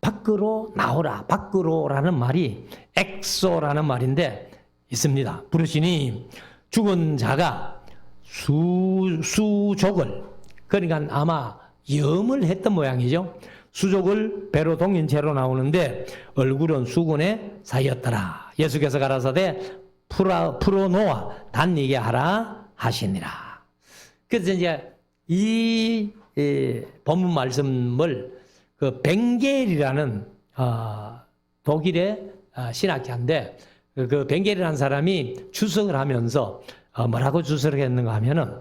밖으로 나오라. 밖으로라는 말이 엑소라는 말인데 있습니다. 부르시니 죽은 자가 수족을 그러니까 아마 염을 했던 모양이죠. 수족을 배로 동인 채로 나오는데 얼굴은 수군에 사였더라. 예수께서 가라사대 풀어놓아 단니게 하라 하시니라. 그래서 이제 이 본문 말씀을 그 벵겔이라는 독일의 신학자인데 그 벵겔이라는 사람이 주석을 하면서 뭐라고 주석을 했는가 하면은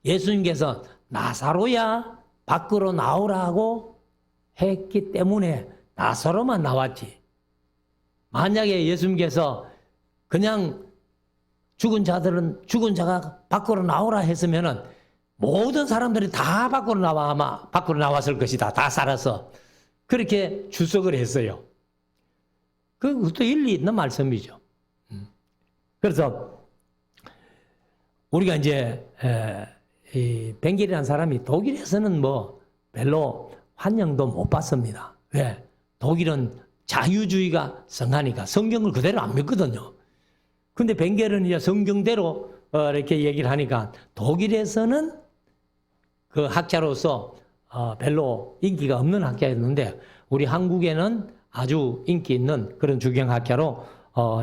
예수님께서 나사로야 밖으로 나오라고 했기 때문에 나사로만 나왔지. 만약에 예수님께서 그냥 죽은 자가 밖으로 나오라 했으면은 모든 사람들이 다 밖으로 아마 밖으로 나왔을 것이다. 다 살아서 그렇게 주석을 했어요. 그것도 일리 있는 말씀이죠. 그래서 우리가 이제 이 벵겔이라는 사람이 독일에서는 뭐 별로 환영도 못 받습니다. 왜? 독일은 자유주의가 성하니까 성경을 그대로 안 믿거든요. 근데 벵겔은 이제 성경대로 이렇게 얘기를 하니까 독일에서는 그 학자로서 별로 인기가 없는 학자였는데 우리 한국에는 아주 인기 있는 그런 주경학자로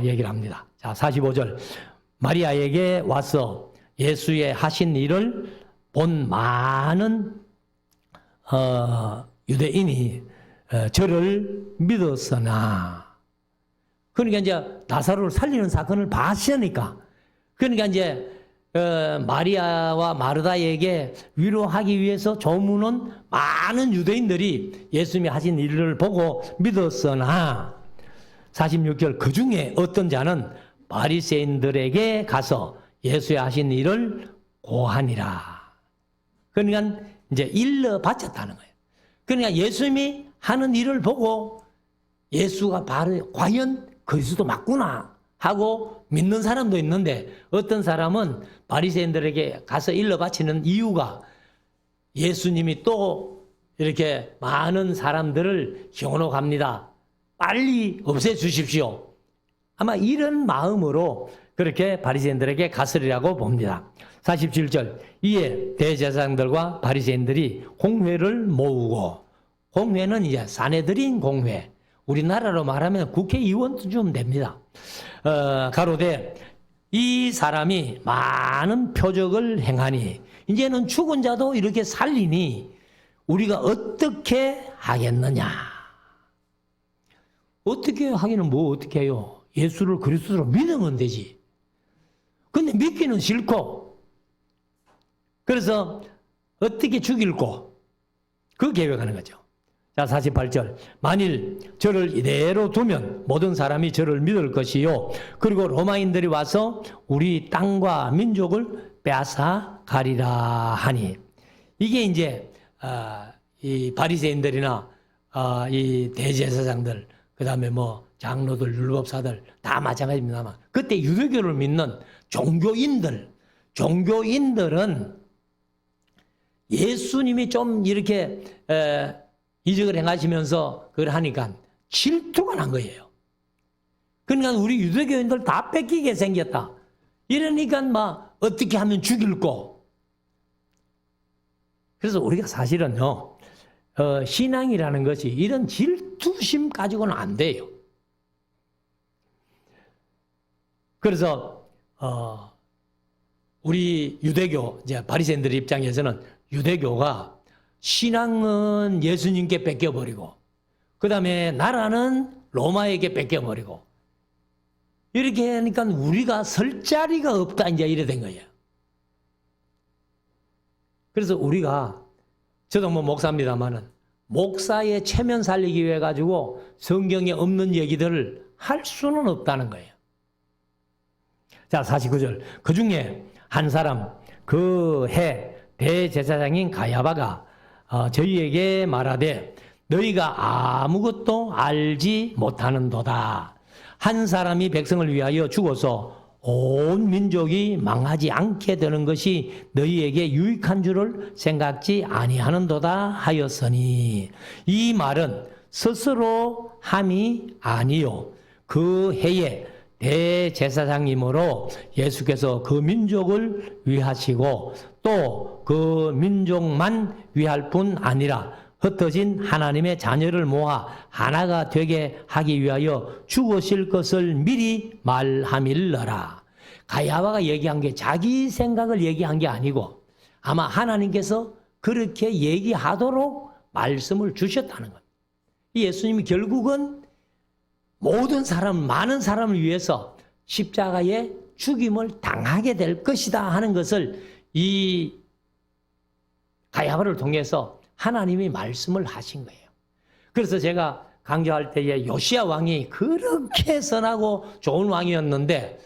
얘기를 합니다. 자, 45절 마리아에게 와서 예수의 하신 일을 본 많은 유대인이 저를 믿었으나 그러니까 이제 나사로를 살리는 사건을 봤으니까 그러니까 이제 마리아와 마르다에게 위로하기 위해서 조문은 많은 유대인들이 예수님이 하신 일을 보고 믿었으나 46절 그 중에 어떤 자는 바리새인들에게 가서 예수의 하신 일을 고하니라. 그러니까 이제 일러 바쳤다는 거예요. 그러니까 예수님이 하는 일을 보고 예수가 바로 과연 그리스도 맞구나 하고 믿는 사람도 있는데 어떤 사람은 바리새인들에게 가서 일러 바치는 이유가 예수님이 또 이렇게 많은 사람들을 현혹합니다. 빨리 없애 주십시오. 아마 이런 마음으로 그렇게 바리새인들에게 갔으리라고 봅니다. 47절 이에 대제사장들과 바리새인들이 공회를 모으고, 공회는 이제 사내들인 공회, 우리나라로 말하면 국회의원쯤 됩니다. 가로되 이 사람이 많은 표적을 행하니 이제는 죽은 자도 이렇게 살리니 우리가 어떻게 하겠느냐. 어떻게 하기는 뭐 어떻게 해요. 예수를 그리스도로 믿으면 되지. 근데 믿기는 싫고, 그래서 어떻게 죽일고 그 계획하는 거죠. 자, 48절 만일 저를 이대로 두면 모든 사람이 저를 믿을 것이요, 그리고 로마인들이 와서 우리 땅과 민족을 빼앗아 가리라 하니. 이게 이제 이 바리새인들이나 이 대제사장들, 그 다음에 뭐 장로들, 율법사들 다 마찬가지입니다만, 그때 유대교를 믿는 종교인들은 예수님이 좀 이렇게 이적을 행하시면서 그걸 하니까 질투가 난 거예요. 그러니까 우리 유대교인들 다 뺏기게 생겼다. 이러니까 막 어떻게 하면 죽일고. 그래서 우리가 사실은요, 신앙이라는 것이 이런 질투심 가지고는 안 돼요. 그래서 우리 유대교, 이제 바리새인들 입장에서는 유대교가 신앙은 예수님께 뺏겨버리고, 그 다음에 나라는 로마에게 뺏겨버리고, 이렇게 하니까 우리가 설 자리가 없다, 이제 이래 된 거예요. 그래서 우리가, 저도 뭐 목사입니다만은, 목사의 체면 살리기 위해 가지고 성경에 없는 얘기들을 할 수는 없다는 거예요. 자, 49절. 그 중에 한 사람, 그 해 대제사장인 가야바가 저희에게 말하되 너희가 아무것도 알지 못하는도다. 한 사람이 백성을 위하여 죽어서 온 민족이 망하지 않게 되는 것이 너희에게 유익한 줄을 생각지 아니하는도다 하였으니, 이 말은 스스로 함이 아니요 그 해에 대제사장님으로 예수께서 그 민족을 위하시고 또 그 민족만 위할 뿐 아니라 흩어진 하나님의 자녀를 모아 하나가 되게 하기 위하여 죽으실 것을 미리 말함일러라. 가야바가 얘기한 게 자기 생각을 얘기한 게 아니고 아마 하나님께서 그렇게 얘기하도록 말씀을 주셨다는 것. 예수님이 결국은 모든 사람, 많은 사람을 위해서 십자가에 죽임을 당하게 될 것이다 하는 것을 이 가야바를 통해서 하나님이 말씀을 하신 거예요. 그래서 제가 강조할 때에 요시야 왕이 그렇게 선하고 좋은 왕이었는데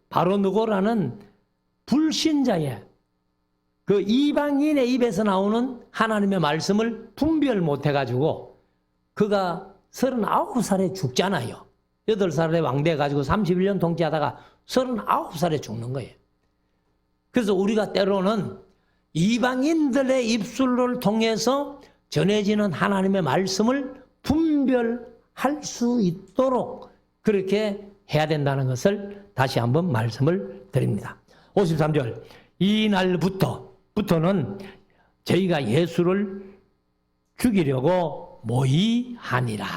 바로누고라는 불신자의 그 이방인의 입에서 나오는 하나님의 말씀을 분별 못해가지고 그가 39살에 죽잖아요. 8살에 왕돼가지고 31년 통치하다가 39살에 죽는 거예요. 그래서 우리가 때로는 이방인들의 입술을 통해서 전해지는 하나님의 말씀을 분별할 수 있도록 그렇게 해야 된다는 것을 다시 한번 말씀을 드립니다. 53절 이날부터는 저희가 예수를 죽이려고 모의하니라.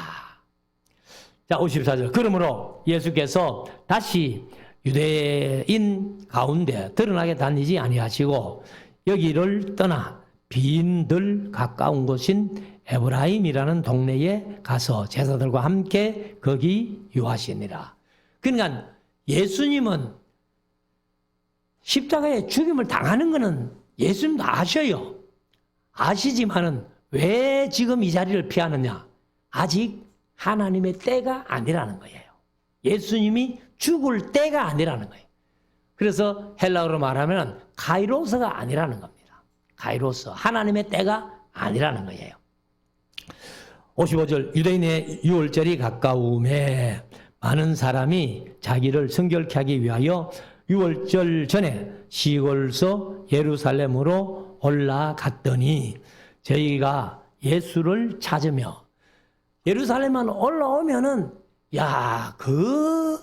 자, 54절 그러므로 예수께서 다시 유대인 가운데 드러나게 다니지 아니하시고 여기를 떠나 빈들 가까운 곳인 에브라임이라는 동네에 가서 제사들과 함께 거기 유하시니라. 그러니까 예수님은 십자가에 죽임을 당하는 것은 예수님도 아셔요. 아시지만은 왜 지금 이 자리를 피하느냐? 아직 하나님의 때가 아니라는 거예요. 예수님이 죽을 때가 아니라는 거예요. 그래서 헬라어로 말하면 카이로스가 아니라는 겁니다. 카이로스, 하나님의 때가 아니라는 거예요. 55절 유대인의 유월절이 가까움에 많은 사람이 자기를 성결케 하기 위하여 유월절 전에 시골서 예루살렘으로 올라갔더니 저희가 예수를 찾으며 예루살렘만 올라오면은 그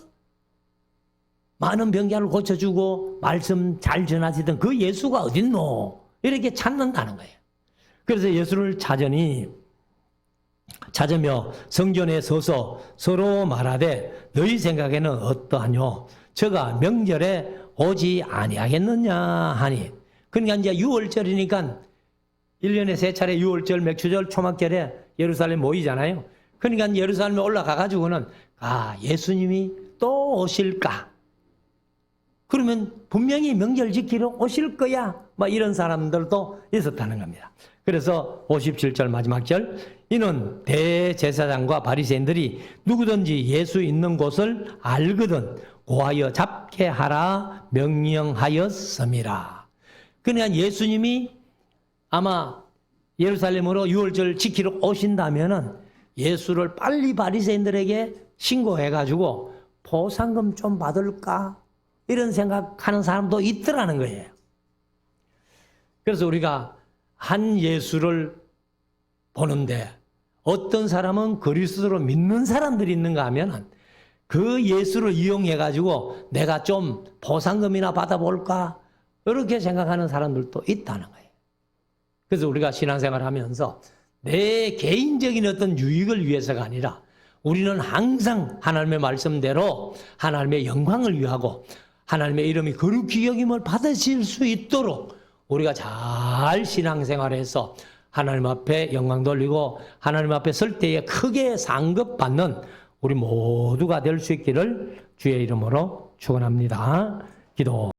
많은 병자를 고쳐주고 말씀 잘 전하시던 그 예수가 어딨노? 이렇게 찾는다는 거예요. 그래서 예수를 찾으며 성전에 서서 서로 말하되 너희 생각에는 어떠하뇨? 저가 명절에 오지 아니하겠느냐 하니. 그러니까 이제 6월절이니까 1년에 3차례 6월절, 맥추절, 초막절에 예루살렘 모이잖아요. 그러니까 예루살렘에 올라가 가지고는 예수님이 또 오실까? 그러면 분명히 명절 지키러 오실 거야. 막 이런 사람들도 있었다는 겁니다. 그래서 57절 마지막 절, 이는 대제사장과 바리새인들이 누구든지 예수 있는 곳을 알거든 고하여 잡게 하라 명령하였음이라. 그러니까 예수님이 아마 예루살렘으로 6월절 지키러 오신다면은 예수를 빨리 바리새인들에게 신고해가지고 보상금 좀 받을까? 이런 생각하는 사람도 있더라는 거예요. 그래서 우리가 한 예수를 보는데 어떤 사람은 그리스도로 믿는 사람들이 있는가 하면 그 예수를 이용해가지고 내가 좀 보상금이나 받아볼까? 이렇게 생각하는 사람들도 있다는 거예요. 그래서 우리가 신앙생활 하면서 내 개인적인 어떤 유익을 위해서가 아니라 우리는 항상 하나님의 말씀대로 하나님의 영광을 위하고 하나님의 이름이 거룩히 여김을 받으실 수 있도록 우리가 잘 신앙생활해서 하나님 앞에 영광 돌리고 하나님 앞에 설 때에 크게 상급받는 우리 모두가 될 수 있기를 주의 이름으로 축원합니다. 기도.